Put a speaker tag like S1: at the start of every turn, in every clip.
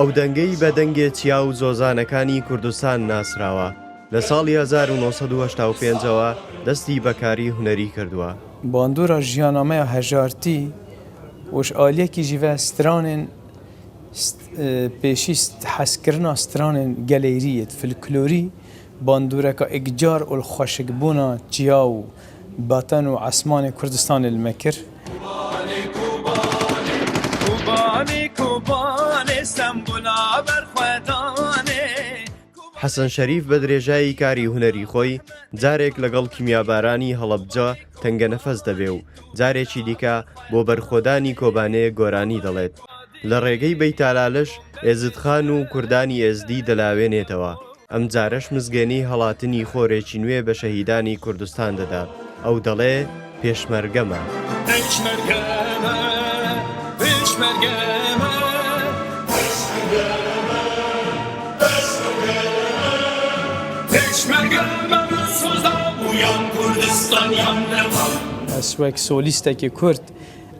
S1: ئەو دەنگەی بە دەنگێ چیا و زۆزانەکانی کوردستان ناسراوە لە ساڵی 1985ەوە دەستی بەکاری هونەری کردووە.
S2: باندورا ژیانامەیە هەژارتی وش ئالiyekî jî ve stranên pêşî hezkirina stranên gelêriyê filklorî bandoreka ekcar û xweşikbûna çiya û batan û esmanê Kurdistanê li me kir.
S1: حەسەن شەریف بە درێژایی کاری هونەری خۆی جارێک لەگەڵ کیمیابارانی هەڵەبجە تەنگە نەفەس دەبێ و جارێکی دیکە بۆ بەرخۆدانی کۆبانەیە گۆرانی دەڵێت. لە ڕێگەی بەیتالالش ئێزدخان و کوردانی ئێزدی دەلاوێنێتەوە. ئەم جارەش مزگەنی هەڵاتنی خۆرێکی نوێ بە شەهیدانی کوردستان دەدات. ئەو دەڵێ پێشمەرگەمە.
S2: Ez wek solîstekî Kurd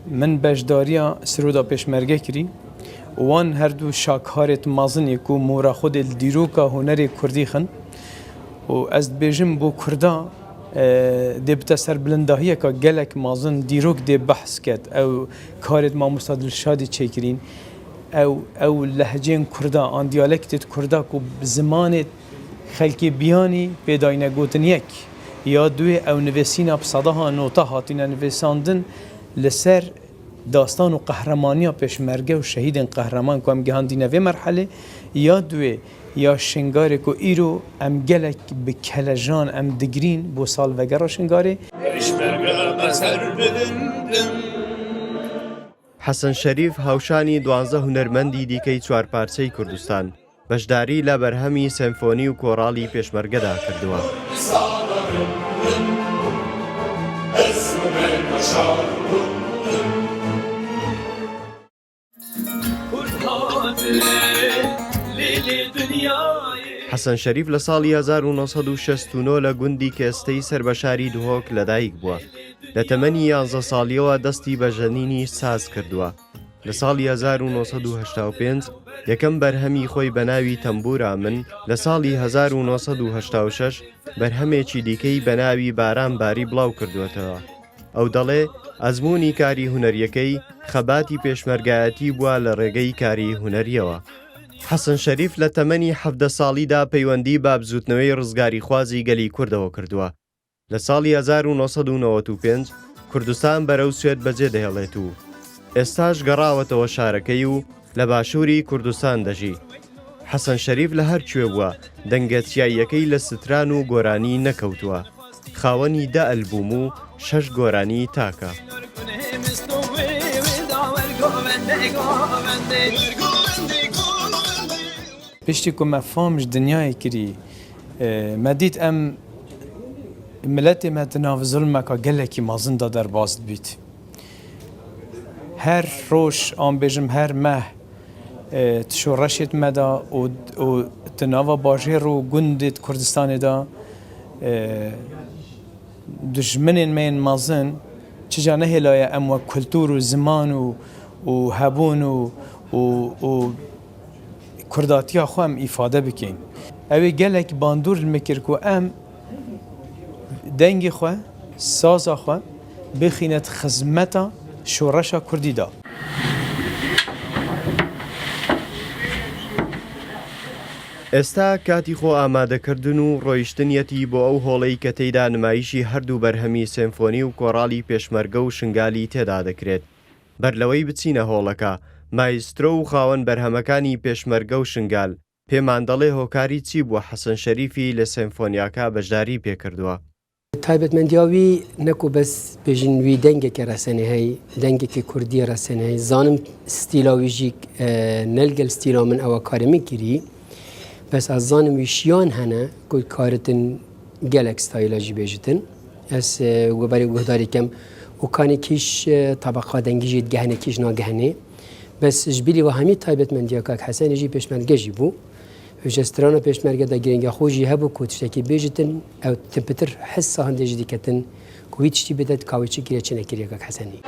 S2: min bejdariya Siroda Pêşmerge kirî û wan herdû şakharê mazinê ku mora Xwedê li dîroka hunerê Kurdî xin û ez dibêjim bo Kurda dê bite ser bilindahiyeka gelek mazin dîrok dê behs ket ew karê Mamosta Dilşadî çêkirîn ew lehcên Kurda an diyalektê Kurda ku bi zimanê xelkê biyanî pêdayîne gotiniyek ya duê ew nivêsîna sedaha nota hatîne nivêsandin li ser dastan û qehremanîya pêşmerge û şehîdên qehreman ku em gihandîne vê merhelê ya duê ya şingarê ku îro em gelek bi kelejan em digirîn bo salvegera şingarê.
S1: حەسەن شەریف هاوشانی 12 هونەرمەندی دیکەی چوارپارچەی کوردستان بەشداری لە بەرهەمی سەمفۆنی و کۆڕاڵی پێشمەرگەدا کردووە. حەسەن شەریف لە ساڵی 1969 لە گوندی کێستەی سەربەشاری دهۆک لەدایک بووە. لە تەمەنی 11 ساڵیەوە دەستی بە ژەنینی ساز کردووە. لە ساڵی 1985 یەکەم بەرهەمی خۆی بە ناوی تەمبورا من لە ساڵی 1986 بەرهەمێکی دیکەی بە ناوی باران باری بڵاو کردوێتەوە. ئەو دەڵێ ئەزموونی کاری هونەریەکەی خەباتی پێشمەرگایەتی بووە لە ڕێگەی کاری هونەریەوە. حەسەن شەریف لە تەمەنی 17 ساڵیدا پەیوەندی بە بزوتنەوەی ڕزگاری خوازی گەلی کوردەوە کردووە. لە ساڵی 1995 کوردستان بەرەو سوێد بەجێ دەهێڵێت و ئێستاش گەڕاوەتەوە شارەکەی و لە باشووری کوردستان دەژی. حەسەن شەریف لە هەر کوێ بووە دەنگەچیاییەکەی لە ستران و گۆرانی نەکەوتووە. خاوەنی 10 ئەلبوم و 6 گۆرانی تاکە.
S2: پشتی ku me famj dinyayê kirî me dît em miletê me di nav zulmeka gelekî mezin de derbas dibît. Her roj an bêjim her meh tişo reşêt me da û di nava bajêr û gundê Kurdistanê da dijminên me yên mezin çica nehêlaye em wek kultur û ziman û hebûn û Kurdatiya xwe em îfade bikin. Ew ê gelek bandor me kir ku em dengê xwe, saza xwe bixînet xizmeta şoreşa Kurdî da.
S1: ئێستا کاتی خۆ ئامادەکردن و ڕۆیشتنیەتی بۆ ئەو هۆڵەی کە تێیدا نمایشی هەردوو بەرهەمی سیمفۆنی و کۆڕاڵی پێشمەرگە و شنگالی تێدا دەکرێت. بەرلەوەی بچینە هۆڵەکە مایسترۆ و خاوەن بەرهەمەکانی پێشمەرگە و شنگال پێمان دەڵێ هۆکاری چی بووە حەسەن شەریفی لە سیمفۆنیاکە بەشداری پێکردووە.
S3: تایبەتمەندیاوی نەکو بەس بێژین وی دەنگێکی ڕەسەنێ هەی دەنگێکی کوردیە ڕەسەنێ هەی زانم ستیلاویژی نەلگەل ستیلا من ئەوە کارمی کردی بەس ئەس زانم ویشیان هەنە کو کارتن gelek ستایلا jî bêjitin ez goberê guhdarê kem û kanekîş tabeqa dengî jî gehenekîş nagehenê bes ji bilî ve hemî taybetmendiyaka Hesenê jî pêşmerge jî bû ji strana pêşmerge de girênga xwe jî hebû ku tiştekî bêjitin ew timpitir hissa hindê jî diketin ku wî tiştî bide kawêçî kiriye çinekiriyeka Hesenî.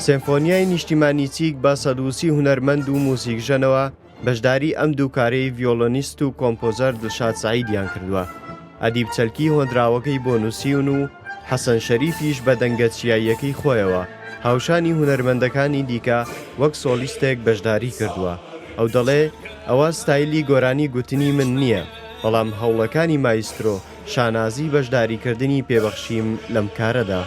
S1: سێمفۆنیای نیشتیمانی چیک بە سەدووسی هونەرمەند و موسیقژەنەوە بەشداری ئەم دووکارەی ڤیۆلۆنیست و کۆمپۆزەر دڵشاد سەعیدیان کردووە. ئەدیب چەلکی هۆندراوەکەی بۆ نووسیون و حەسەن شەریفیش بە دەنگەچیاییەکەی خۆیەوە هاوشانی هونەرمەندەکانی دیکە وەک سۆلیستێک بەشداری کردووە. ئەو دەڵێ ئەوە ستایلی گۆرانی گوتنی من نییە، بەڵام هەوڵەکانی مایسترۆ شانازی بەشداریکردنی پێبەخشیم لەم کارەدا.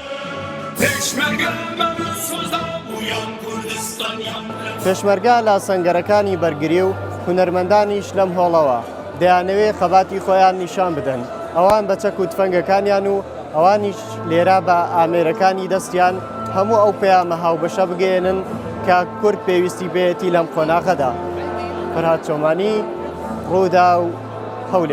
S1: پێشمەرگا لە سەنگەرەکانی بەرگری و هونەرمەندانیش لەم هۆڵەوە دەیانەوێ خەباتی خۆیان نیشان بدەن. ئەوان بە چەک و تفەنگەکانیان و ئەوانیش لێرە بە ئامێرەکانی دەستیان هەموو ئەو پەیامە هاوبەشە بگەێنن کە کورد پێویستی بێتی لەم قۆناغەدا. فەرهاد چۆمانی، ڕوودا و